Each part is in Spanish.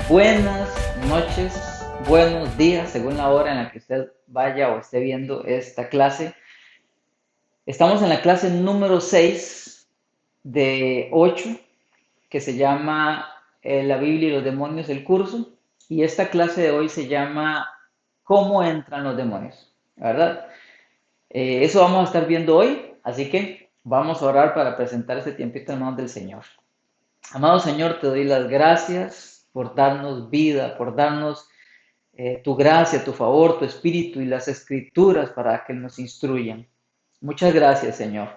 Buenas noches, buenos días, según la hora en la que usted vaya o esté viendo esta clase. Estamos en la clase número 6 de 8, que se llama La Biblia y los demonios, el curso. Y esta clase de hoy se llama ¿Cómo entran los demonios? ¿Verdad? Eso vamos a estar viendo hoy, así que vamos a orar para presentar este tiempito en manos del Señor. Amado Señor, te doy las gracias por darnos vida, por darnos tu gracia, tu favor, tu espíritu y las escrituras para que nos instruyan. Muchas gracias, Señor.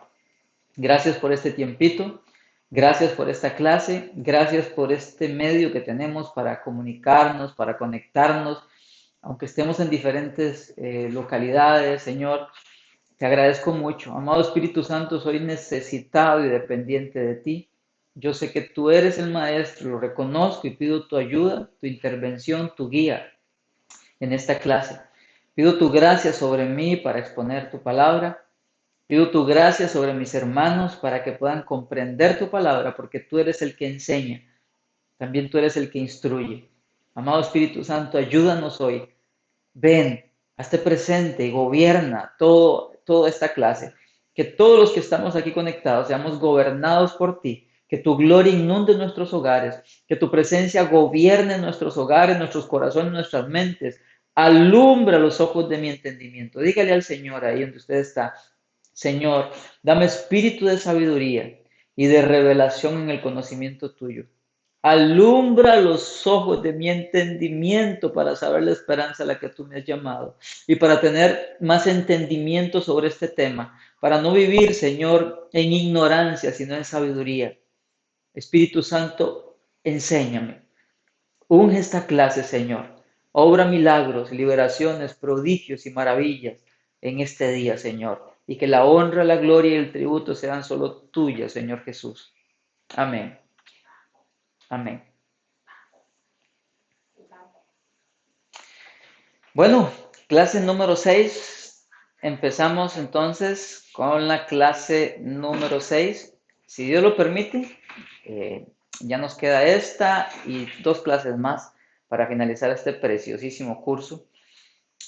Gracias por este tiempito, gracias por esta clase, gracias por este medio que tenemos para comunicarnos, para conectarnos, aunque estemos en diferentes localidades, Señor. Te agradezco mucho. Amado Espíritu Santo, soy necesitado y dependiente de ti. Yo sé que tú eres el Maestro, lo reconozco y pido tu ayuda, tu intervención, tu guía en esta clase. Pido tu gracia sobre mí para exponer tu palabra. Pido tu gracia sobre mis hermanos para que puedan comprender tu palabra, porque tú eres el que enseña, también tú eres el que instruye. Amado Espíritu Santo, ayúdanos hoy. Ven, hazte presente y gobierna toda esta clase. Que todos los que estamos aquí conectados seamos gobernados por ti. Que tu gloria inunde nuestros hogares. Que tu presencia gobierne nuestros hogares, nuestros corazones, nuestras mentes. Alumbra los ojos de mi entendimiento. Dígale al Señor ahí donde usted está. Señor, dame espíritu de sabiduría y de revelación en el conocimiento tuyo. Alumbra los ojos de mi entendimiento para saber la esperanza a la que tú me has llamado y para tener más entendimiento sobre este tema, para no vivir, Señor, en ignorancia, sino en sabiduría. Espíritu Santo, enséñame. Unge esta clase, Señor. Obra milagros, liberaciones, prodigios y maravillas en este día, Señor. Y que la honra, la gloria y el tributo sean solo tuyas, Señor Jesús. Amén. Amén. Bueno, clase número 6. Empezamos entonces con la clase número 6. Si Dios lo permite, eh, ya nos queda esta y 2 clases más para finalizar este preciosísimo curso.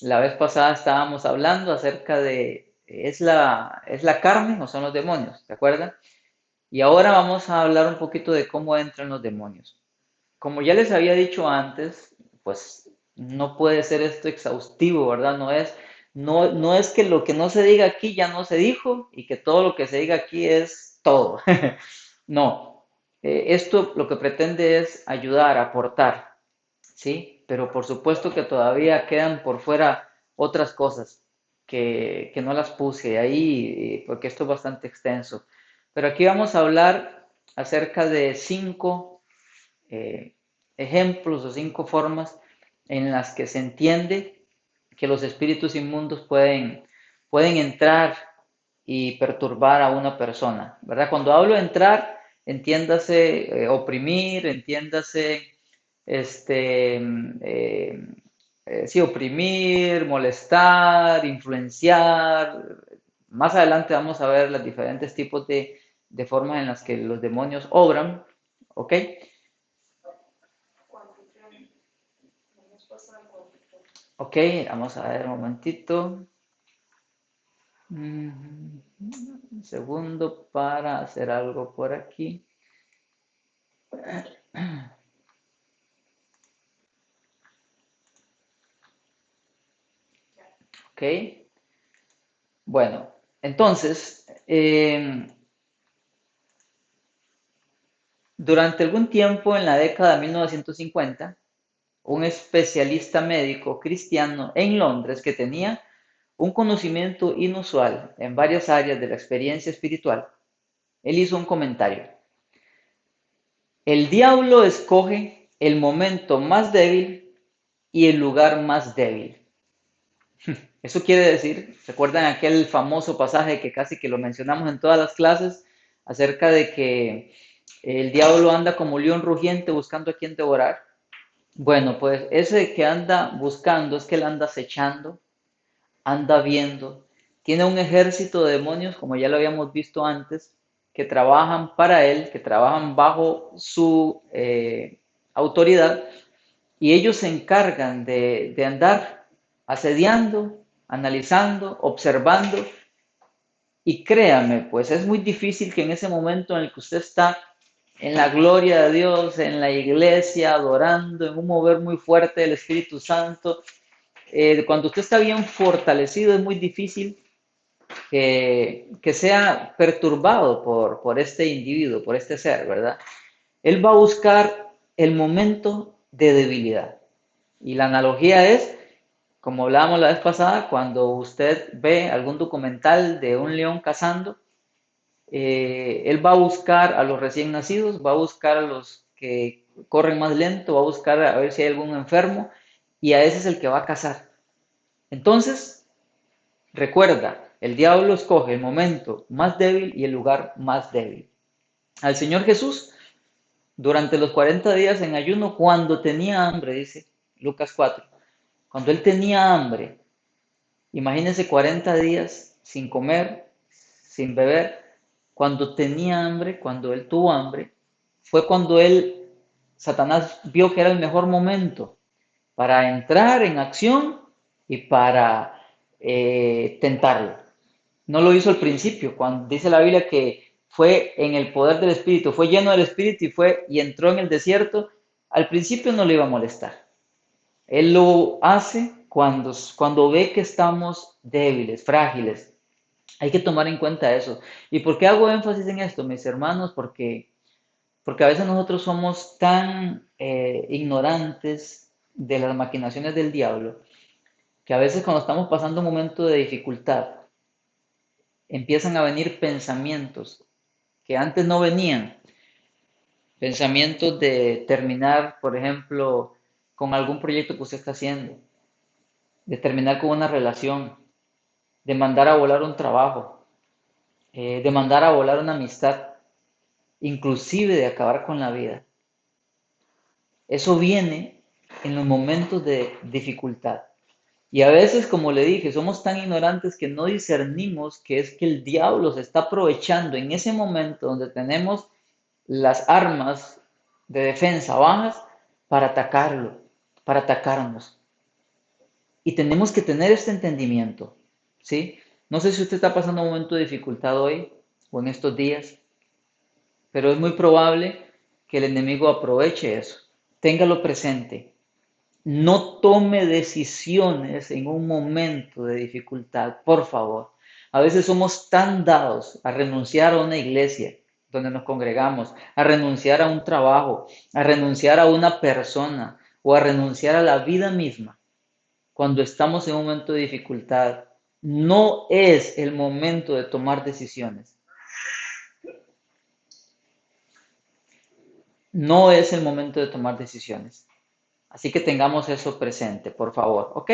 La vez pasada estábamos hablando acerca de, ¿es la carne o son los demonios? ¿Se acuerdan? Y ahora vamos a hablar un poquito de cómo entran los demonios. Como ya les había dicho antes, pues no puede ser esto exhaustivo, ¿verdad? No es que lo que no se diga aquí ya no se dijo y que todo lo que se diga aquí es todo. No, esto lo que pretende es ayudar, aportar, ¿sí? Pero por supuesto que todavía quedan por fuera otras cosas que no las puse ahí porque esto es bastante extenso. Pero aquí vamos a hablar acerca de 5 eh, ejemplos o 5 formas en las que se entiende que los espíritus inmundos pueden entrar y perturbar a una persona, ¿verdad? Cuando hablo de entrar, entiéndase oprimir, entiéndase este, eh, sí, oprimir, molestar, influenciar. Más adelante vamos a ver los diferentes tipos de formas en las que los demonios obran, ¿ok? Ok, vamos a ver un momentito. Un segundo para hacer algo por aquí. Ok, bueno, entonces, durante algún tiempo en la década de 1950, un especialista médico cristiano en Londres que tenía un conocimiento inusual en varias áreas de la experiencia espiritual, él hizo un comentario. El diablo escoge el momento más débil y el lugar más débil. Eso quiere decir, ¿recuerdan aquel famoso pasaje que casi que lo mencionamos en todas las clases acerca de que el diablo anda como león rugiente buscando a quien devorar? Bueno, pues ese que anda buscando es que él anda acechando, anda viendo, tiene un ejército de demonios, como ya lo habíamos visto antes, que trabajan para él, que trabajan bajo su autoridad y ellos se encargan de andar asediando, analizando, observando, y créame, pues es muy difícil que en ese momento en el que usted está en la gloria de Dios, en la iglesia, adorando, en un mover muy fuerte del Espíritu Santo, cuando usted está bien fortalecido, es muy difícil que sea perturbado por este individuo, por este ser, ¿verdad? Él va a buscar el momento de debilidad. Y la analogía es, como hablábamos la vez pasada, cuando usted ve algún documental de un león cazando, él va a buscar a los recién nacidos, va a buscar a los que corren más lento, va a buscar a ver si hay algún enfermo, y a ese es el que va a cazar. Entonces, recuerda, el diablo escoge el momento más débil y el lugar más débil. Al Señor Jesús, durante los 40 días en ayuno, cuando tenía hambre, dice Lucas 4, cuando él tenía hambre, imagínense 40 días sin comer, sin beber, cuando tenía hambre, cuando él tuvo hambre, fue cuando Satanás vio que era el mejor momento para entrar en acción y para tentarlo. No lo hizo al principio, cuando dice la Biblia que fue en el poder del Espíritu, fue lleno del Espíritu y entró en el desierto. Al principio no le iba a molestar. Él lo hace cuando ve que estamos débiles, frágiles. Hay que tomar en cuenta eso. ¿Y por qué hago énfasis en esto, mis hermanos? Porque a veces nosotros somos tan ignorantes de las maquinaciones del diablo que a veces cuando estamos pasando un momento de dificultad, empiezan a venir pensamientos que antes no venían. Pensamientos de terminar, por ejemplo, con algún proyecto que usted está haciendo, de terminar con una relación, de mandar a volar un trabajo, de mandar a volar una amistad, inclusive de acabar con la vida. Eso viene en los momentos de dificultad. Y a veces, como le dije, somos tan ignorantes que no discernimos que es que el diablo se está aprovechando en ese momento donde tenemos las armas de defensa bajas para atacarlo, para atacarnos. Y tenemos que tener este entendimiento, ¿sí? No sé si usted está pasando un momento de dificultad hoy o en estos días, pero es muy probable que el enemigo aproveche eso. Téngalo presente. No tome decisiones en un momento de dificultad, por favor. A veces somos tan dados a renunciar a una iglesia donde nos congregamos, a renunciar a un trabajo, a renunciar a una persona o a renunciar a la vida misma cuando estamos en un momento de dificultad. No es el momento de tomar decisiones. No es el momento de tomar decisiones. Así que tengamos eso presente, por favor, ¿ok?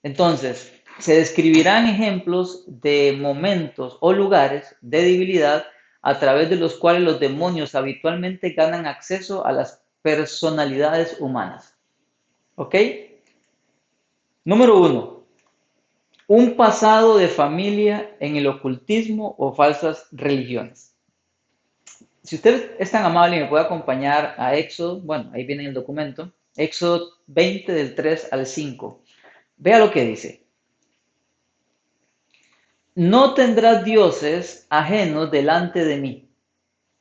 Entonces, se describirán ejemplos de momentos o lugares de debilidad a través de los cuales los demonios habitualmente ganan acceso a las personalidades humanas. ¿Ok? Número uno, un pasado de familia en el ocultismo o falsas religiones. Si usted es tan amable y me puede acompañar a Éxodo, bueno, ahí viene el documento, Éxodo 20 del 3 al 5. Vea lo que dice. No tendrás dioses ajenos delante de mí.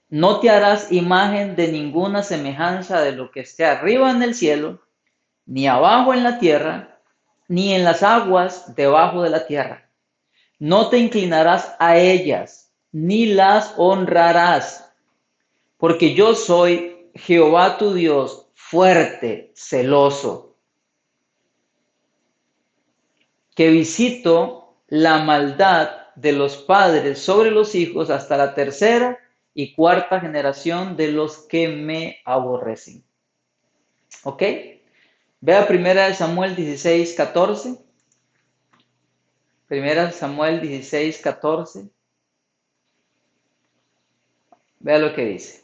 No te harás imagen de ninguna semejanza de lo que esté arriba en el cielo, ni abajo en la tierra, ni en las aguas debajo de la tierra. No te inclinarás a ellas, ni las honrarás, porque yo soy Jehová tu Dios, fuerte, celoso, que visito la maldad de los padres sobre los hijos hasta la tercera y cuarta generación de los que me aborrecen. ¿Ok? Vea primera de Samuel 16:14. Primera de Samuel 16:14. Vea lo que dice.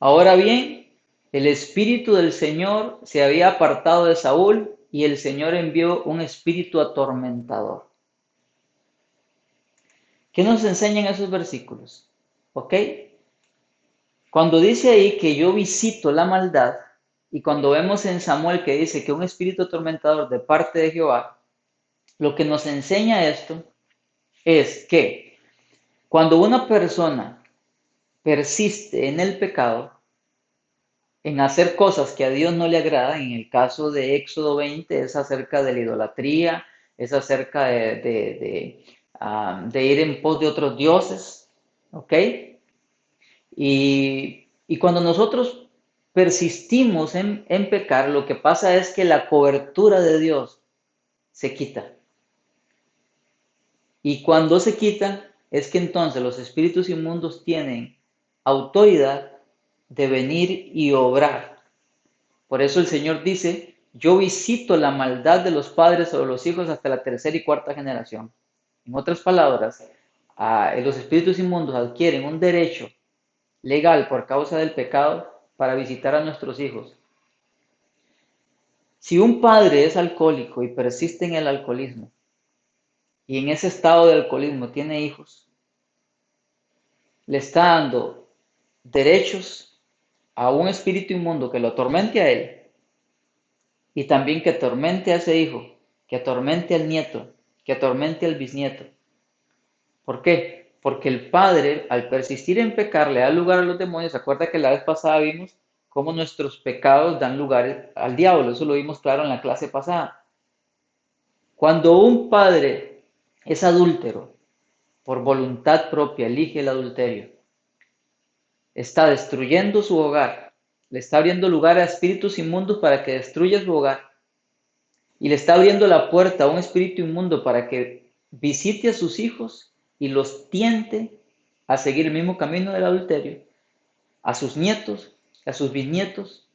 Ahora bien, el espíritu del Señor se había apartado de Saúl y el Señor envió un espíritu atormentador. ¿Qué nos enseñan esos versículos? ¿Ok? Cuando dice ahí que yo visito la maldad, y cuando vemos en Samuel que dice que un espíritu atormentador de parte de Jehová, lo que nos enseña esto es que cuando una persona persiste en el pecado, en hacer cosas que a Dios no le agradan, en el caso de Éxodo 20 es acerca de la idolatría, es acerca de ir en pos de otros dioses, ¿ok? Y cuando nosotros persistimos en pecar, lo que pasa es que la cobertura de Dios se quita. Y cuando se quita, es que entonces los espíritus inmundos tienen autoridad de venir y obrar. Por eso el Señor dice, yo visito la maldad de los padres sobre los hijos hasta la tercera y cuarta generación. En otras palabras, los espíritus inmundos adquieren un derecho legal por causa del pecado para visitar a nuestros hijos. Si un padre es alcohólico y persiste en el alcoholismo y en ese estado de alcoholismo tiene hijos, le está dando derechos a un espíritu inmundo que lo atormente a él y también que atormente a ese hijo, que atormente al nieto, que atormente al bisnieto. ¿Por qué? Porque el padre, al persistir en pecar, le da lugar a los demonios. ¿Se acuerda que la vez pasada vimos cómo nuestros pecados dan lugar al diablo? Eso lo vimos claro en la clase pasada. Cuando un padre es adúltero, por voluntad propia elige el adulterio, está destruyendo su hogar, le está abriendo lugar a espíritus inmundos para que destruya su hogar y le está abriendo la puerta a un espíritu inmundo para que visite a sus hijos y los tiente a seguir el mismo camino del adulterio, a sus nietos, a sus bisnietos,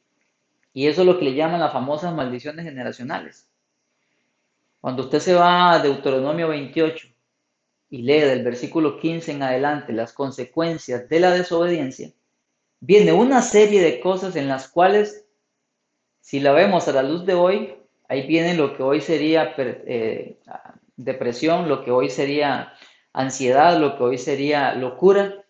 y eso es lo que le llaman las famosas maldiciones generacionales. Cuando usted se va a Deuteronomio 28 y lee del versículo 15 en adelante las consecuencias de la desobediencia, viene una serie de cosas en las cuales, si la vemos a la luz de hoy, ahí viene lo que hoy sería depresión, lo que hoy sería ansiedad, lo que hoy sería locura.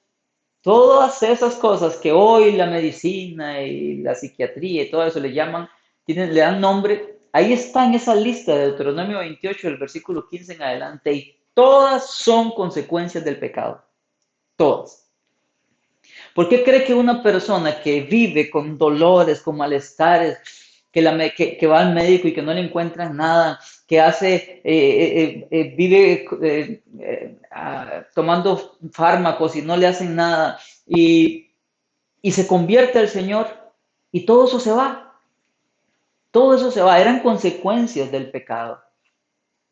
Todas esas cosas que hoy la medicina y la psiquiatría y todo eso le llaman, le dan nombre, ahí está en esa lista de Deuteronomio 28, del versículo 15 en adelante, y todas son consecuencias del pecado. Todas. ¿Por qué cree que una persona que vive con dolores, con malestares, que va al médico y que no le encuentran nada, que vive tomando fármacos y no le hacen nada, y se convierte al Señor y todo eso se va? Todo eso se va. Eran consecuencias del pecado.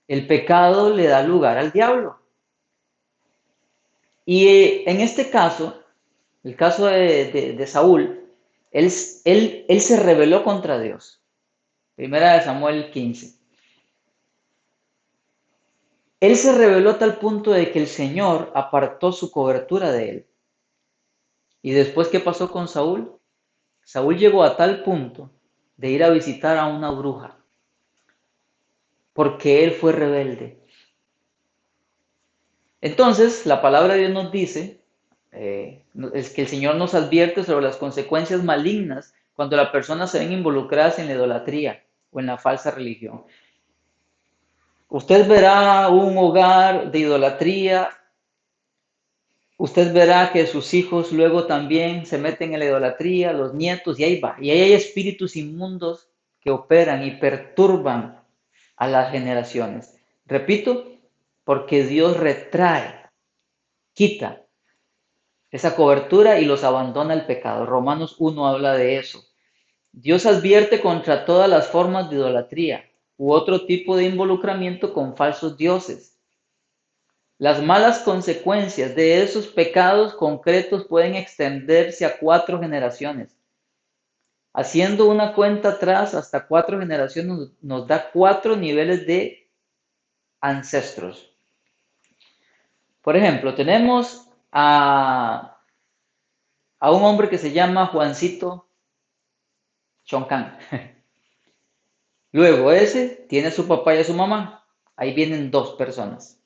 El pecado le da lugar al diablo. Y en este caso, el caso de Saúl, él se rebeló contra Dios. Primera de Samuel 15. Él se rebeló a tal punto de que el Señor apartó su cobertura de él. ¿Y después qué pasó con Saúl? Saúl llegó a tal punto de ir a visitar a una bruja, porque él fue rebelde. Entonces, la palabra de Dios nos dice, es que el Señor nos advierte sobre las consecuencias malignas cuando las personas se ven involucradas en la idolatría o en la falsa religión. Usted verá un hogar de idolatría, usted verá que sus hijos luego también se meten en la idolatría, los nietos, y ahí va. Y ahí hay espíritus inmundos que operan y perturban a las generaciones. Repito, porque Dios retrae, quita esa cobertura y los abandona el pecado. Romanos 1 habla de eso. Dios advierte contra todas las formas de idolatría u otro tipo de involucramiento con falsos dioses. Las malas consecuencias de esos pecados concretos pueden extenderse a 4 generaciones. Haciendo una cuenta atrás, hasta 4 generaciones nos da 4 niveles de ancestros. Por ejemplo, tenemos a un hombre que se llama Juancito Choncán. Luego ese tiene a su papá y a su mamá. Ahí vienen 2 personas,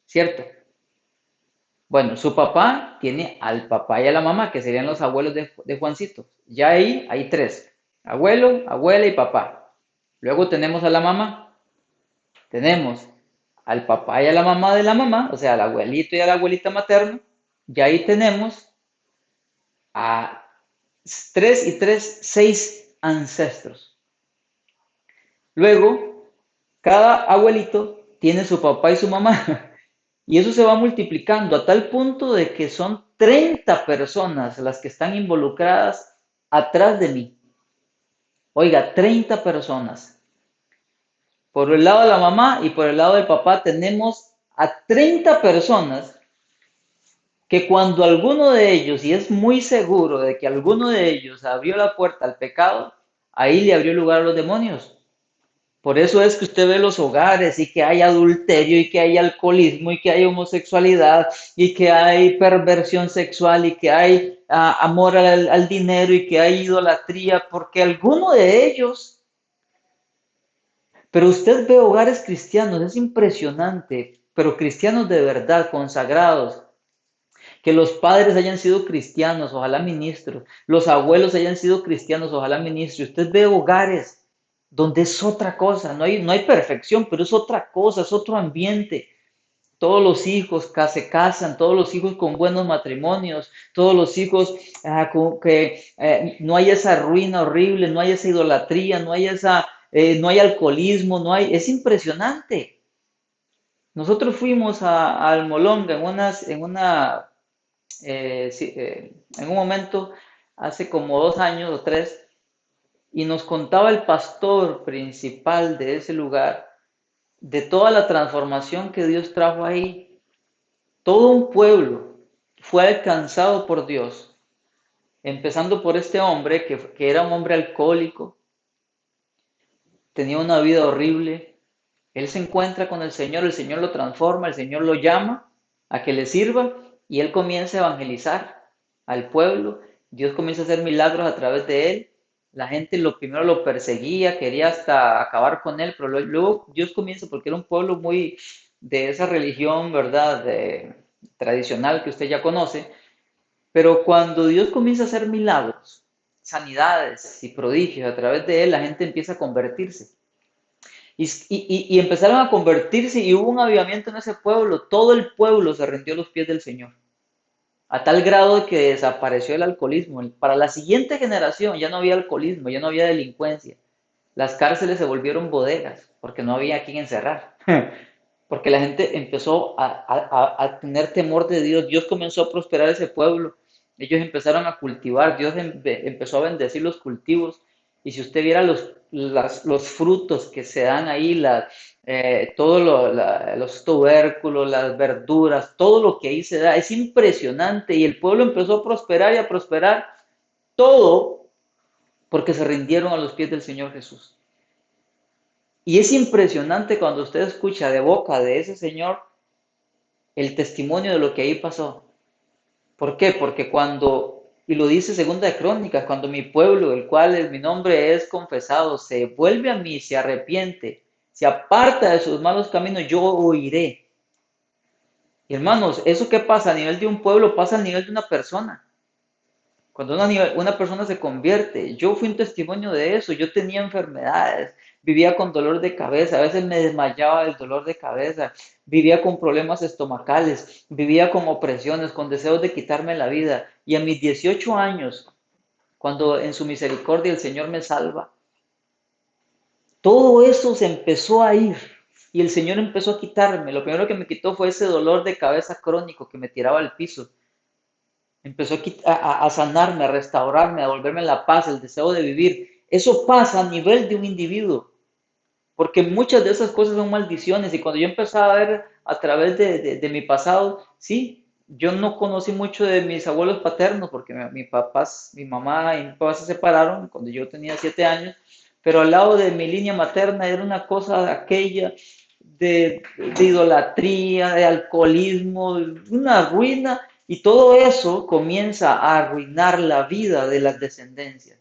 ¿cierto? Bueno, su papá tiene al papá y a la mamá, que serían los abuelos de Juancito. Ya ahí hay tres. Abuelo, abuela y papá. Luego tenemos a la mamá. Tenemos al papá y a la mamá de la mamá, o sea, al abuelito y a la abuelita materna. Ya ahí tenemos a tres y tres, seis ancestros. Luego, cada abuelito tiene su papá y su mamá. Y eso se va multiplicando a tal punto de que son 30 personas las que están involucradas atrás de mí. Oiga, 30 personas. Por el lado de la mamá y por el lado del papá tenemos a 30 personas que cuando alguno de ellos, y es muy seguro de que alguno de ellos abrió la puerta al pecado, ahí le abrió lugar a los demonios. Por eso es que usted ve los hogares y que hay adulterio y que hay alcoholismo y que hay homosexualidad y que hay perversión sexual y que hay amor al dinero y que hay idolatría, porque alguno de ellos, pero usted ve hogares cristianos, es impresionante, pero cristianos de verdad, consagrados, que los padres hayan sido cristianos, ojalá ministros, los abuelos hayan sido cristianos, ojalá ministros. Usted ve hogares donde es otra cosa, no hay perfección, pero es otra cosa, es otro ambiente. Todos los hijos se casan, todos los hijos con buenos matrimonios, todos los hijos no hay esa ruina horrible, no hay esa idolatría, no hay alcoholismo, es impresionante. Nosotros fuimos a Almolonga sí, en un momento, hace como 2 años o tres, y nos contaba el pastor principal de ese lugar de toda la transformación que Dios trajo ahí. Todo un pueblo fue alcanzado por Dios, empezando por este hombre que era un hombre alcohólico, tenía una vida horrible. Él se encuentra con el Señor lo transforma, el Señor lo llama a que le sirva y él comienza a evangelizar al pueblo. Dios comienza a hacer milagros a través de él. La gente lo primero lo perseguía, quería hasta acabar con él, pero luego Dios comienza, porque era un pueblo muy de esa religión, ¿verdad? Tradicional que usted ya conoce, pero cuando Dios comienza a hacer milagros, sanidades y prodigios a través de él, la gente empieza a convertirse. Y empezaron a convertirse y hubo un avivamiento en ese pueblo. Todo el pueblo se rindió a los pies del Señor. A tal grado de que desapareció el alcoholismo. Para la siguiente generación ya no había alcoholismo, ya no había delincuencia. Las cárceles se volvieron bodegas porque no había a quien encerrar. Porque la gente empezó a tener temor de Dios. Dios comenzó a prosperar ese pueblo. Ellos empezaron a cultivar. Dios empezó a bendecir los cultivos. Y si usted viera los frutos que se dan ahí, todos los tubérculos, las verduras, todo lo que ahí se da, es impresionante. Y el pueblo empezó a prosperar y a prosperar todo porque se rindieron a los pies del Señor Jesús. Y es impresionante cuando usted escucha de boca de ese Señor el testimonio de lo que ahí pasó. ¿Por qué? Porque y lo dice Segunda de Crónicas, cuando mi pueblo, el cual es mi nombre es confesado, se vuelve a mí, se arrepiente, se aparta de sus malos caminos, yo oiré. Y hermanos, eso que pasa a nivel de un pueblo pasa a nivel de una persona. Cuando una persona se convierte, yo fui un testimonio de eso, yo tenía enfermedades, vivía con dolor de cabeza, a veces me desmayaba del dolor de cabeza, vivía con problemas estomacales, vivía con opresiones, con deseos de quitarme la vida. Y a mis 18 años, cuando en su misericordia el Señor me salva, todo eso se empezó a ir y el Señor empezó a quitarme. Lo primero que me quitó fue ese dolor de cabeza crónico que me tiraba al piso. Empezó a sanarme, a restaurarme, a devolverme la paz, el deseo de vivir. Eso pasa a nivel de un individuo, porque muchas de esas cosas son maldiciones. Y cuando yo empecé a ver a través de mi pasado, sí, yo no conocí mucho de mis abuelos paternos, porque mi mamá y mi papá se separaron cuando yo tenía 7 años, pero al lado de mi línea materna era una cosa aquella de idolatría, de alcoholismo, una ruina, y todo eso comienza a arruinar la vida de las descendencias.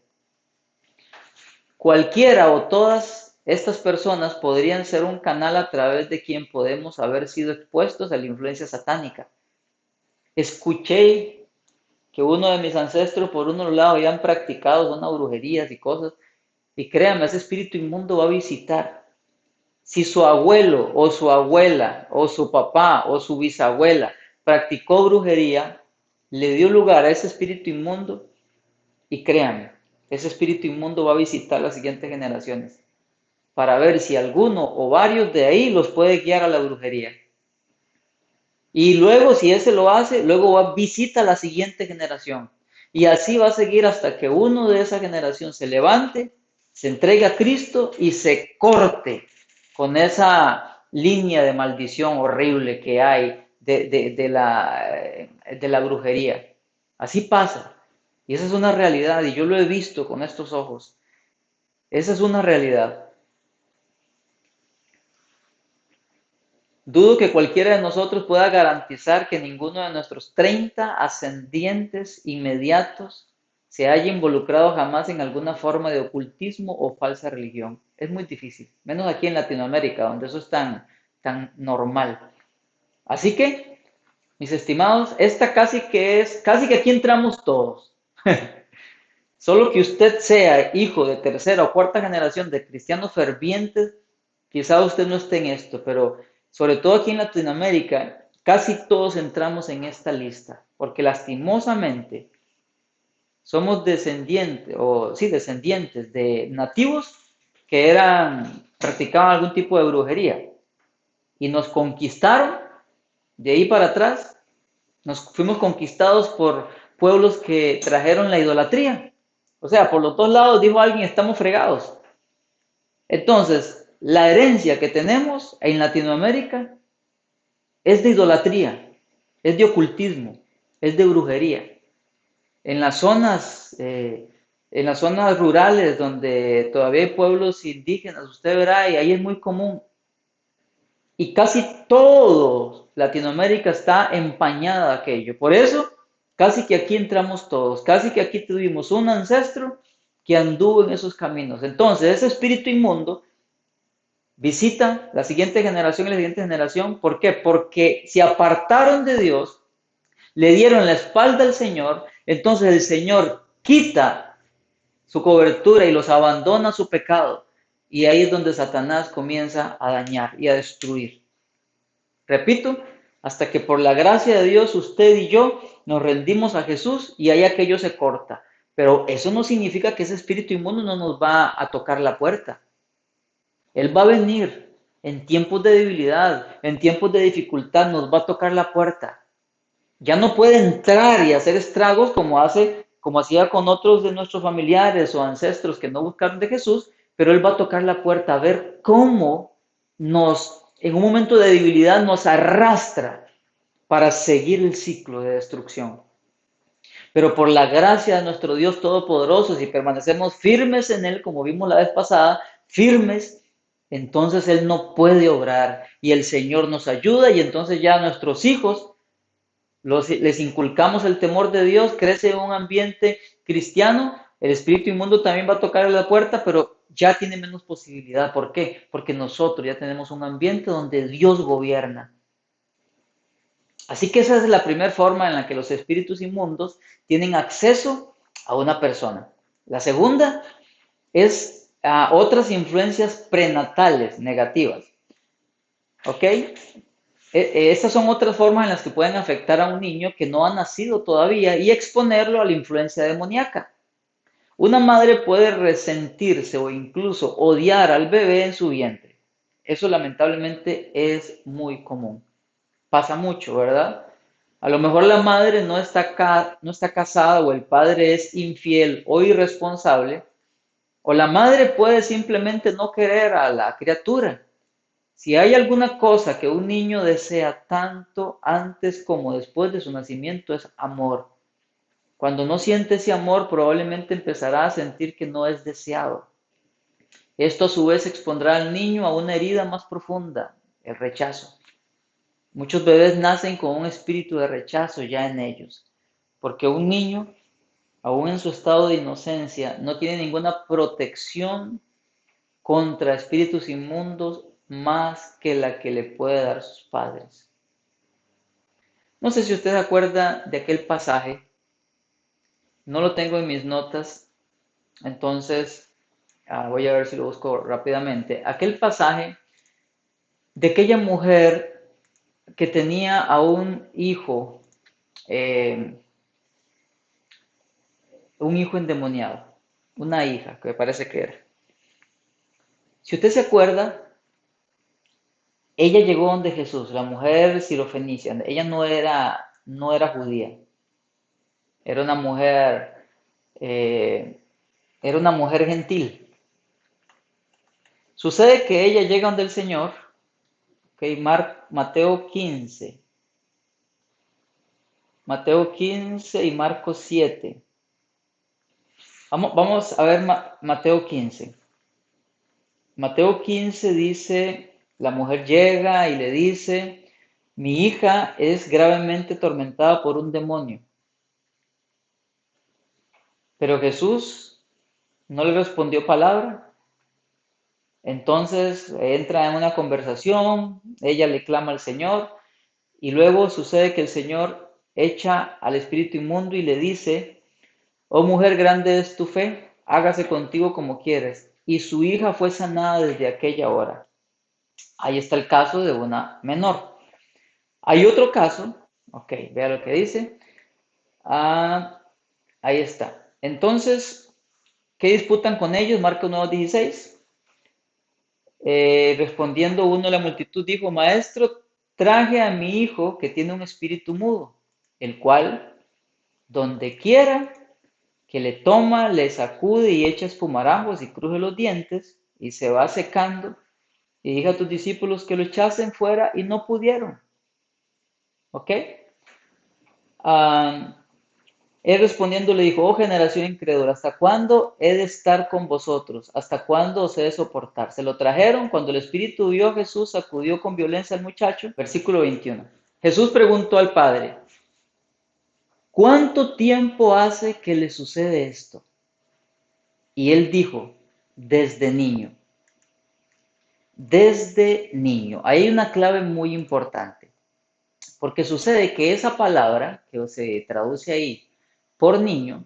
Cualquiera o todas estas personas podrían ser un canal a través de quien podemos haber sido expuestos a la influencia satánica. Escuché que uno de mis ancestros por uno lado habían practicado unas brujerías y cosas, y créanme, ese espíritu inmundo va a visitar. Si su abuelo o su abuela o su papá o su bisabuela practicó brujería, le dio lugar a ese espíritu inmundo y créanme, ese espíritu inmundo va a visitar las siguientes generaciones para ver si alguno o varios de ahí los puede guiar a la brujería. Y luego, si ese lo hace, luego va, visita a la siguiente generación. Y así va a seguir hasta que uno de esa generación se levante, se entregue a Cristo y se corte con esa línea de maldición horrible que hay de la brujería. Así pasa. Y esa es una realidad y yo lo he visto con estos ojos. Esa es una realidad. Dudo que cualquiera de nosotros pueda garantizar que ninguno de nuestros 30 ascendientes inmediatos se haya involucrado jamás en alguna forma de ocultismo o falsa religión. Es muy difícil, menos aquí en Latinoamérica, donde eso es tan normal. Así que, mis estimados, esta casi que aquí entramos todos. Solo que usted sea hijo de tercera o cuarta generación de cristianos fervientes, quizá usted no esté en esto, pero sobre todo aquí en Latinoamérica, casi todos entramos en esta lista, porque lastimosamente somos descendientes, o sí, descendientes de nativos que practicaban algún tipo de brujería y nos conquistaron de ahí para atrás, nos fuimos conquistados por pueblos que trajeron la idolatría. O sea, por los dos lados dijo alguien, estamos fregados. Entonces, la herencia que tenemos en Latinoamérica es de idolatría, es de ocultismo, es de brujería. En las zonas, eh, en las zonas rurales donde todavía hay pueblos indígenas, usted verá, y ahí es muy común. Y casi todo Latinoamérica está empañada de aquello. Por eso, casi que aquí entramos todos, casi que aquí tuvimos un ancestro que anduvo en esos caminos. Entonces, ese espíritu inmundo visita la siguiente generación y la siguiente generación. ¿Por qué? Porque se apartaron de Dios, le dieron la espalda al Señor, entonces el Señor quita su cobertura y los abandona a su pecado. Y ahí es donde Satanás comienza a dañar y a destruir. Repito, hasta que por la gracia de Dios usted y yo nos rendimos a Jesús y ahí aquello se corta. Pero eso no significa que ese espíritu inmundo no nos va a tocar la puerta. Él va a venir en tiempos de debilidad, en tiempos de dificultad, nos va a tocar la puerta. Ya no puede entrar y hacer estragos como hacía con otros de nuestros familiares o ancestros que no buscaron de Jesús, pero Él va a tocar la puerta a ver cómo en un momento de debilidad, nos arrastra para seguir el ciclo de destrucción. Pero por la gracia de nuestro Dios Todopoderoso, si permanecemos firmes en Él, como vimos la vez pasada, firmes, entonces Él no puede obrar y el Señor nos ayuda y entonces ya nuestros hijos les inculcamos el temor de Dios, crece en un ambiente cristiano, el espíritu inmundo también va a tocar la puerta, pero ya tiene menos posibilidad. ¿Por qué? Porque nosotros ya tenemos un ambiente donde Dios gobierna. Así que esa es la primera forma en la que los espíritus inmundos tienen acceso a una persona. La segunda es a otras influencias prenatales negativas. ¿Ok? Estas son otras formas en las que pueden afectar a un niño que no ha nacido todavía y exponerlo a la influencia demoníaca. Una madre puede resentirse o incluso odiar al bebé en su vientre. Eso lamentablemente es muy común. Pasa mucho, ¿verdad? A lo mejor la madre no está casada o el padre es infiel o irresponsable, o la madre puede simplemente no querer a la criatura. Si hay alguna cosa que un niño desea tanto antes como después de su nacimiento es amor. Cuando no siente ese amor, probablemente empezará a sentir que no es deseado. Esto a su vez expondrá al niño a una herida más profunda, el rechazo. Muchos bebés nacen con un espíritu de rechazo ya en ellos, porque un niño, aún en su estado de inocencia, no tiene ninguna protección contra espíritus inmundos más que la que le puede dar sus padres. No sé si usted se acuerda de aquel pasaje, no lo tengo en mis notas, entonces voy a ver si lo busco rápidamente. Aquel pasaje de aquella mujer que tenía a eh, un hijo endemoniado, una hija, que me parece que era. Si usted se acuerda, ella llegó donde Jesús, la mujer sirofenicia. Ella no era judía, era una mujer, eh, era una mujer gentil. Sucede que ella llega donde el Señor, ok, Mateo 15, Mateo 15 y Marcos 7. Vamos a ver Mateo 15. Mateo 15 dice, la mujer llega y le dice, mi hija es gravemente atormentada por un demonio. Pero Jesús no le respondió palabra. Entonces entra en una conversación, ella le clama al Señor y luego sucede que el Señor echa al espíritu inmundo y le dice, oh mujer, grande es tu fe, hágase contigo como quieres. Y su hija fue sanada desde aquella hora. Ahí está el caso de una menor. Hay otro caso, ok, vea lo que dice. Ah, ahí está. Entonces, ¿qué disputan con ellos? Marcos 9:16. Respondiendo uno a la multitud, dijo, Maestro, traje a mi hijo que tiene un espíritu mudo, el cual, donde quiera que le toma, le sacude y echa espumarajos y cruje los dientes, y se va secando. Y dije a tus discípulos que lo echasen fuera y no pudieron. ¿Ok? Ah, Él respondiendo le dijo, oh generación incrédula, ¿hasta cuándo he de estar con vosotros? ¿Hasta cuándo os he de soportar? Se lo trajeron, cuando el espíritu vio a Jesús, sacudió con violencia al muchacho. Versículo 21. Jesús preguntó al Padre, ¿cuánto tiempo hace que le sucede esto? Y él dijo, desde niño. Desde niño. Hay una clave muy importante, porque sucede que esa palabra que se traduce ahí por niño,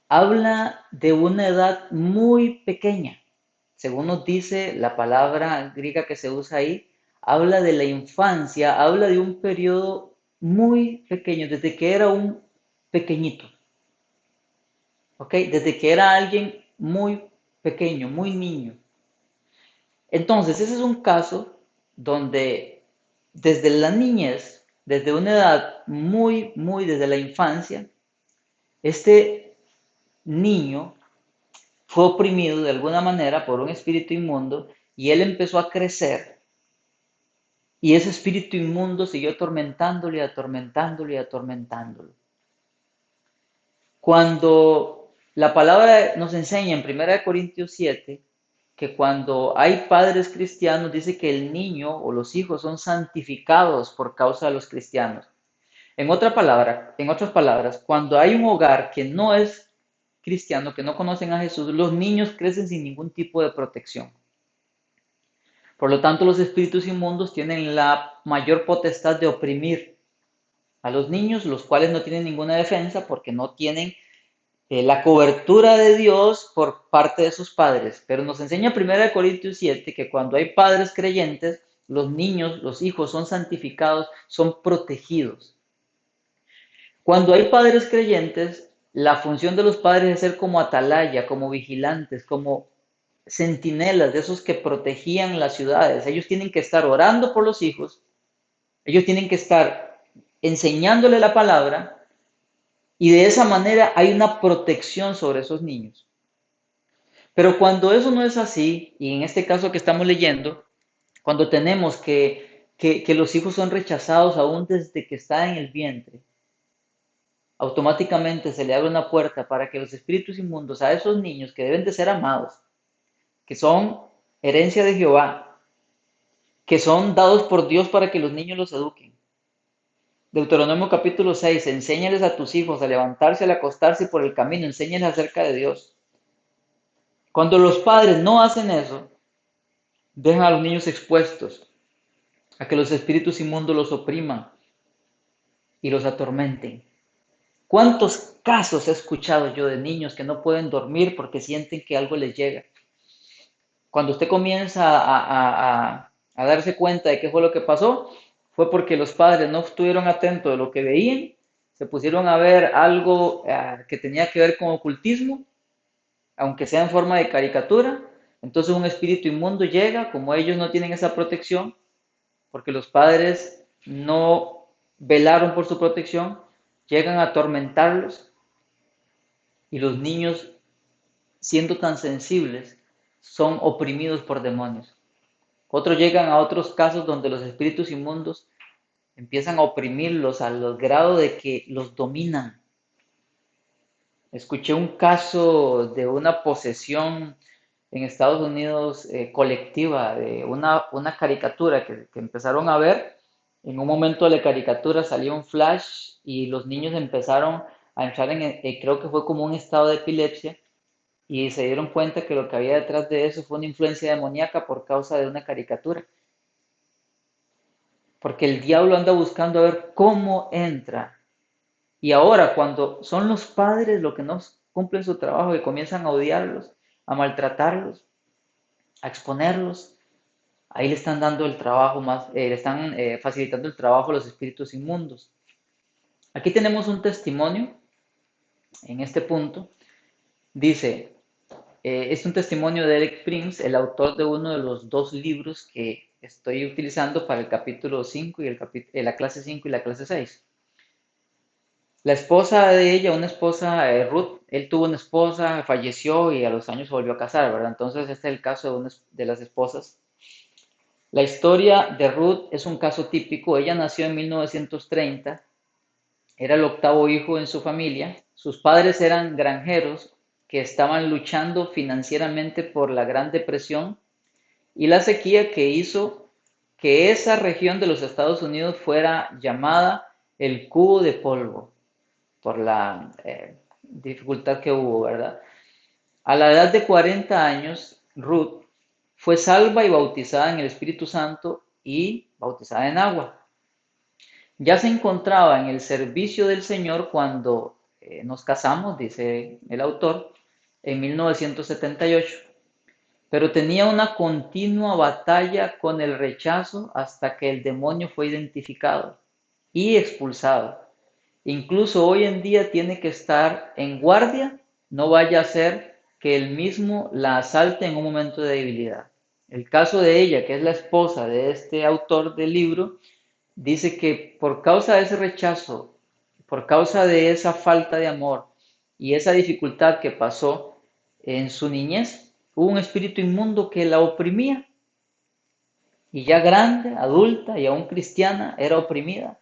habla de una edad muy pequeña. Según nos dice la palabra griega que se usa ahí, habla de la infancia, habla de un periodo muy pequeño, desde que era un pequeñito, ¿ok? Desde que era alguien muy pequeño, muy niño. Entonces, ese es un caso donde desde la niñez, desde una edad desde la infancia, este niño fue oprimido de alguna manera por un espíritu inmundo y él empezó a crecer y ese espíritu inmundo siguió atormentándolo y atormentándolo y atormentándolo. Cuando la palabra nos enseña en 1 Corintios 7 que cuando hay padres cristianos dice que el niño o los hijos son santificados por causa de los cristianos. En otras palabras, cuando hay un hogar que no es cristiano, que no conocen a Jesús, los niños crecen sin ningún tipo de protección. Por lo tanto, los espíritus inmundos tienen la mayor potestad de oprimir a los niños, los cuales no tienen ninguna defensa porque no tienen la cobertura de Dios por parte de sus padres. Pero nos enseña 1 Corintios 7 que cuando hay padres creyentes, los niños, los hijos son santificados, son protegidos. Cuando hay padres creyentes, la función de los padres es ser como atalaya, como vigilantes, como centinelas de esos que protegían las ciudades. Ellos tienen que estar orando por los hijos, ellos tienen que estar enseñándole la palabra y de esa manera hay una protección sobre esos niños. Pero cuando eso no es así, y en este caso que estamos leyendo, cuando tenemos que los hijos son rechazados aún desde que están en el vientre, automáticamente se le abre una puerta para que los espíritus inmundos a esos niños que deben de ser amados, que son herencia de Jehová, que son dados por Dios para que los niños los eduquen. Deuteronomio capítulo 6, enséñales a tus hijos a levantarse, al acostarse y por el camino, enséñales acerca de Dios. Cuando los padres no hacen eso, dejan a los niños expuestos a que los espíritus inmundos los opriman. y los atormenten. ¿Cuántos casos he escuchado yo de niños que no pueden dormir porque sienten que algo les llega? Cuando usted comienza a darse cuenta de qué fue lo que pasó, fue porque los padres no estuvieron atentos de lo que veían, se pusieron a ver algo que tenía que ver con ocultismo, aunque sea en forma de caricatura. Entonces un espíritu inmundo llega, como ellos no tienen esa protección, porque los padres no velaron por su protección, llegan a atormentarlos y los niños, siendo tan sensibles, son oprimidos por demonios. Otros llegan a otros casos donde los espíritus inmundos empiezan a oprimirlos a los grados de que los dominan. Escuché un caso de una posesión en Estados Unidos colectiva, de una caricatura que empezaron a ver. En un momento de la caricatura salió un flash y los niños empezaron a entrar creo que fue como un estado de epilepsia, y se dieron cuenta que lo que había detrás de eso fue una influencia demoníaca por causa de una caricatura. Porque el diablo anda buscando a ver cómo entra. Y ahora, cuando son los padres los que no cumplen su trabajo y comienzan a odiarlos, a maltratarlos, a exponerlos, ahí le están dando el trabajo más, le están facilitando el trabajo a los espíritus inmundos. Aquí tenemos un testimonio en este punto. Dice, es un testimonio de Eric Prince, el autor de uno de los dos libros que estoy utilizando para el capítulo 5 y la clase 5 y la clase 6. La esposa de ella, una esposa, Ruth, él tuvo una esposa, falleció y a los años se volvió a casar, ¿verdad? Entonces este es el caso de una de las esposas. La historia de Ruth es un caso típico. Ella nació en 1930, era el octavo hijo en su familia. Sus padres eran granjeros que estaban luchando financieramente por la Gran Depresión y la sequía que hizo que esa región de los Estados Unidos fuera llamada el cubo de polvo por la dificultad que hubo, ¿verdad? A la edad de 40 años, Ruth fue salva y bautizada en el Espíritu Santo y bautizada en agua. Ya se encontraba en el servicio del Señor cuando nos casamos, dice el autor, en 1978, pero tenía una continua batalla con el rechazo hasta que el demonio fue identificado y expulsado. Incluso hoy en día tiene que estar en guardia, no vaya a ser que él mismo la asalte en un momento de debilidad. El caso de ella, que es la esposa de este autor del libro, dice que por causa de ese rechazo, por causa de esa falta de amor y esa dificultad que pasó en su niñez, hubo un espíritu inmundo que la oprimía, y ya grande, adulta y aún cristiana, era oprimida.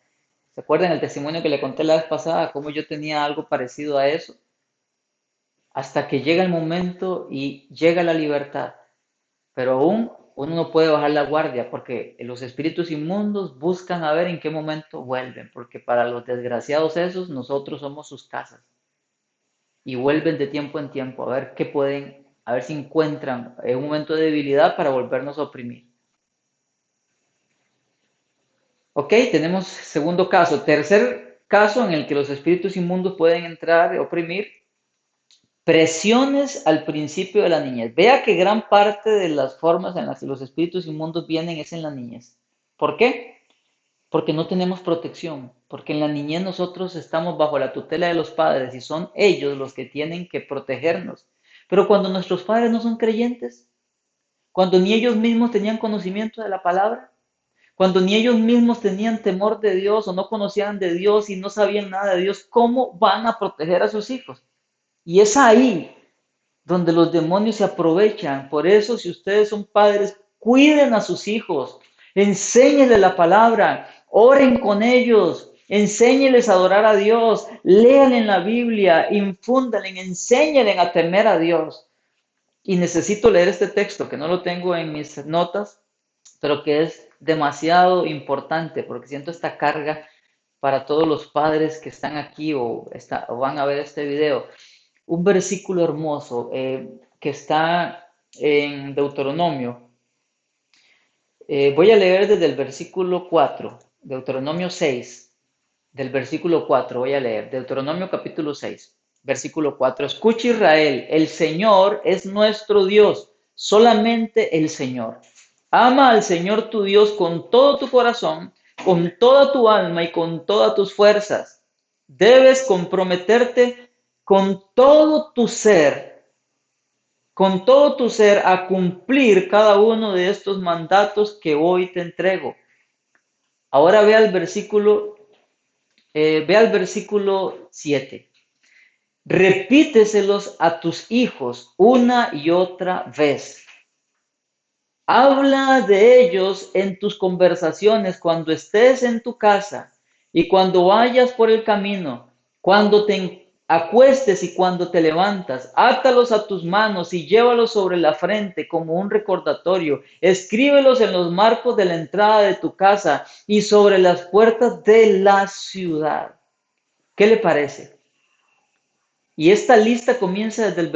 ¿Se acuerdan el testimonio que le conté la vez pasada? Cómo yo tenía algo parecido a eso. Hasta que llega el momento y llega la libertad. Pero aún uno no puede bajar la guardia porque los espíritus inmundos buscan a ver en qué momento vuelven. Porque para los desgraciados esos, nosotros somos sus casas. Y vuelven de tiempo en tiempo a ver qué pueden, a ver si encuentran un momento de debilidad para volvernos a oprimir. Ok, tenemos segundo caso. Tercer caso en el que los espíritus inmundos pueden entrar y oprimir: presiones al principio de la niñez. Vea que gran parte de las formas en las que los espíritus inmundos vienen es en la niñez. ¿Por qué? Porque no tenemos protección, porque en la niñez nosotros estamos bajo la tutela de los padres y son ellos los que tienen que protegernos. Pero cuando nuestros padres no son creyentes, cuando ni ellos mismos tenían conocimiento de la palabra, cuando ni ellos mismos tenían temor de Dios o no conocían de Dios y no sabían nada de Dios, ¿cómo van a proteger a sus hijos? Y es ahí donde los demonios se aprovechan. Por eso, si ustedes son padres, cuiden a sus hijos, enséñenles la palabra, oren con ellos, enséñenles a adorar a Dios, lean en la Biblia, infúndanle, enséñenles a temer a Dios. Y necesito leer este texto, que no lo tengo en mis notas, pero que es demasiado importante porque siento esta carga para todos los padres que están aquí o van a ver este video. Un versículo hermoso que está en Deuteronomio. Voy a leer desde el versículo 4, Deuteronomio 6. del versículo 4, voy a leer, Deuteronomio capítulo 6, versículo 4. Escucha Israel, el Señor es nuestro Dios, solamente el Señor. Ama al Señor tu Dios con todo tu corazón, con toda tu alma y con todas tus fuerzas. Debes comprometerte con todo tu ser a cumplir cada uno de estos mandatos que hoy te entrego. Ahora ve al versículo 7. Repíteselos a tus hijos una y otra vez. Habla de ellos en tus conversaciones cuando estés en tu casa y cuando vayas por el camino, cuando te acuestes y cuando te levantas. Átalos a tus manos y llévalos sobre la frente como un recordatorio. Escríbelos en los marcos de la entrada de tu casa y sobre las puertas de la ciudad. ¿Qué le parece? Y esta lista comienza desde del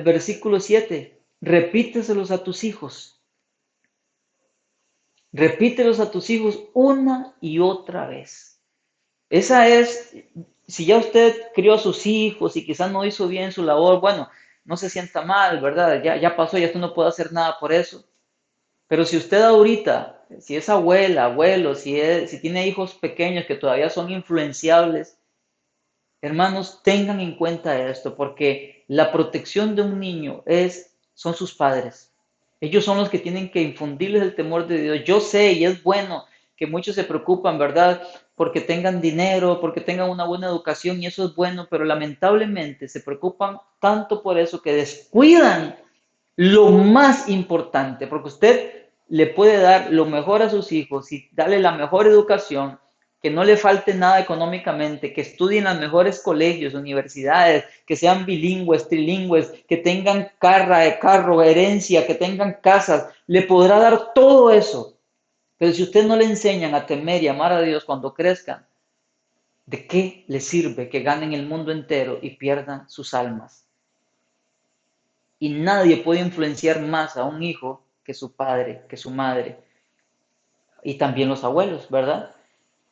versículo 7. Repíteselos a tus hijos. Repítelos a tus hijos una y otra vez. Esa es, si ya usted crió a sus hijos y quizás no hizo bien su labor, bueno, no se sienta mal, ¿verdad? Ya pasó, ya usted no puede hacer nada por eso. Pero si usted ahorita, si es abuela, abuelo, si tiene hijos pequeños que todavía son influenciables, hermanos, tengan en cuenta esto, porque la protección de un niño son sus padres. Ellos son los que tienen que infundirles el temor de Dios. Yo sé y es bueno que muchos se preocupan, ¿verdad? Porque tengan dinero, porque tengan una buena educación y eso es bueno, pero lamentablemente se preocupan tanto por eso que descuidan lo más importante, porque usted le puede dar lo mejor a sus hijos y darle la mejor educación, que no le falte nada económicamente, que estudien en los mejores colegios, universidades, que sean bilingües, trilingües, que tengan carro, herencia, que tengan casas, le podrá dar todo eso. Pero si usted no le enseñan a temer y amar a Dios cuando crezcan, ¿de qué le sirve que ganen el mundo entero y pierdan sus almas? Y nadie puede influenciar más a un hijo que su padre, que su madre, y también los abuelos, ¿verdad?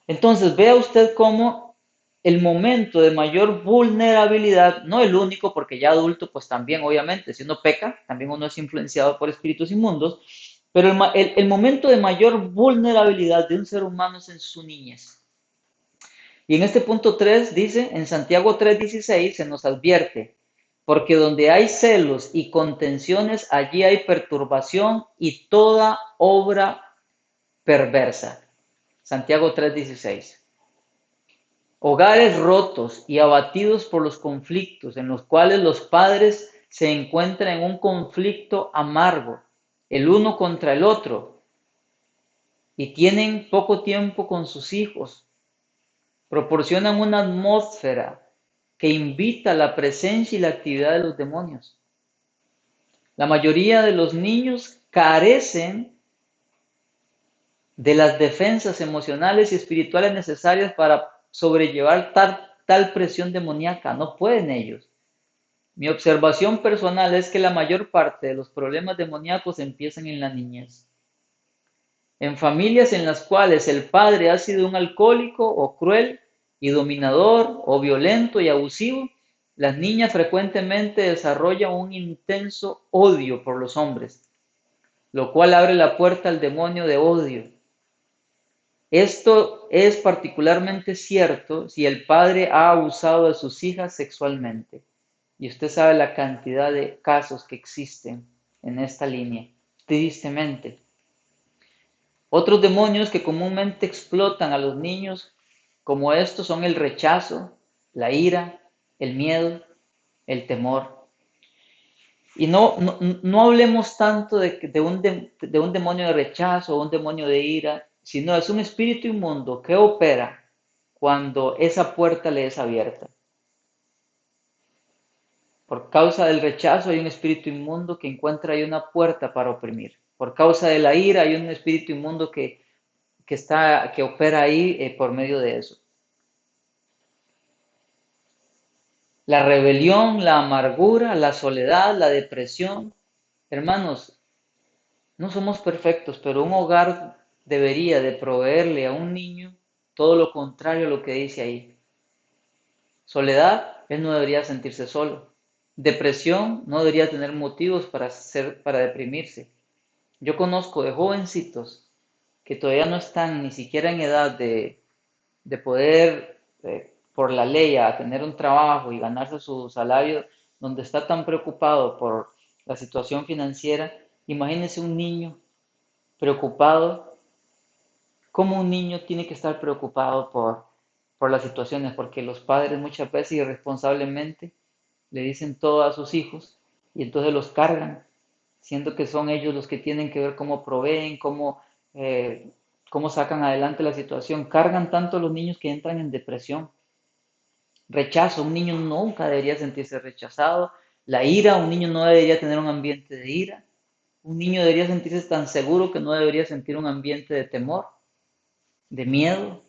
Entonces, vea usted cómo el momento de mayor vulnerabilidad, no el único, porque ya adulto, pues también, obviamente, si uno peca, también uno es influenciado por espíritus inmundos, pero el momento de mayor vulnerabilidad de un ser humano es en su niñez. Y en este punto 3 dice, en Santiago 3:16 se nos advierte, porque donde hay celos y contenciones, allí hay perturbación y toda obra perversa. Santiago 3:16. Hogares rotos y abatidos por los conflictos, en los cuales los padres se encuentran en un conflicto amargo, el uno contra el otro, y tienen poco tiempo con sus hijos, proporcionan una atmósfera que invita a la presencia y la actividad de los demonios. La mayoría de los niños carecen de las defensas emocionales y espirituales necesarias para sobrellevar tal presión demoníaca. No pueden ellos. Mi observación personal es que la mayor parte de los problemas demoníacos empiezan en la niñez. En familias en las cuales el padre ha sido un alcohólico o cruel y dominador o violento y abusivo, las niñas frecuentemente desarrollan un intenso odio por los hombres, lo cual abre la puerta al demonio de odio. Esto es particularmente cierto si el padre ha abusado de sus hijas sexualmente. Y usted sabe la cantidad de casos que existen en esta línea, tristemente. Otros demonios que comúnmente explotan a los niños como estos son el rechazo, la ira, el miedo, el temor. Y no hablemos tanto de un demonio de rechazo o un demonio de ira, sino es un espíritu inmundo que opera cuando esa puerta le es abierta. Por causa del rechazo hay un espíritu inmundo que encuentra ahí una puerta para oprimir. Por causa de la ira hay un espíritu inmundo que opera ahí por medio de eso. La rebelión, la amargura, la soledad, la depresión. Hermanos, no somos perfectos, pero un hogar debería de proveerle a un niño todo lo contrario a lo que dice ahí. Soledad, él no debería sentirse solo. Depresión, no debería tener motivos para deprimirse. Yo conozco de jovencitos que todavía no están ni siquiera en edad de poder, por la ley, a tener un trabajo y ganarse su salario, donde está tan preocupado por la situación financiera. Imagínense un niño preocupado. ¿Cómo un niño tiene que estar preocupado por las situaciones? Porque los padres muchas veces irresponsablemente le dicen todo a sus hijos y entonces los cargan, siendo que son ellos los que tienen que ver cómo proveen, cómo sacan adelante la situación. Cargan tanto a los niños que entran en depresión. Rechazo, un niño nunca debería sentirse rechazado. La ira, un niño no debería tener un ambiente de ira. Un niño debería sentirse tan seguro que no debería sentir un ambiente de temor, de miedo,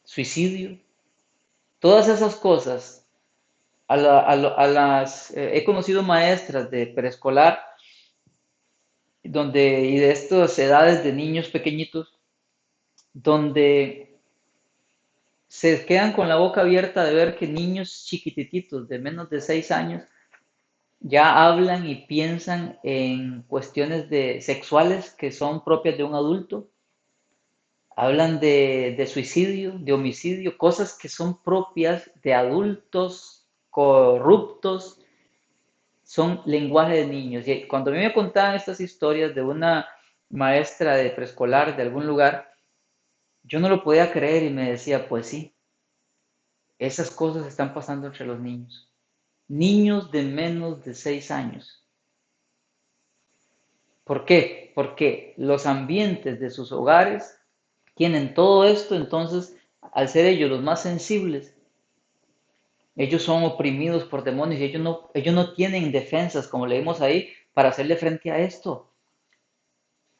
suicidio. Todas esas cosas, he conocido maestras de preescolar y de estas edades de niños pequeñitos, donde se quedan con la boca abierta de ver que niños chiquititos de menos de 6 años ya hablan y piensan en cuestiones sexuales que son propias de un adulto, hablan de suicidio, de homicidio, cosas que son propias de adultos corruptos, son lenguaje de niños. Y cuando a mí me contaban estas historias de una maestra de preescolar de algún lugar, yo no lo podía creer y me decía, pues sí, esas cosas están pasando entre los niños. Niños de menos de 6 años. ¿Por qué? Porque los ambientes de sus hogares tienen todo esto, entonces, al ser ellos los más sensibles, ellos son oprimidos por demonios y ellos no tienen defensas, como leímos ahí, para hacerle frente a esto.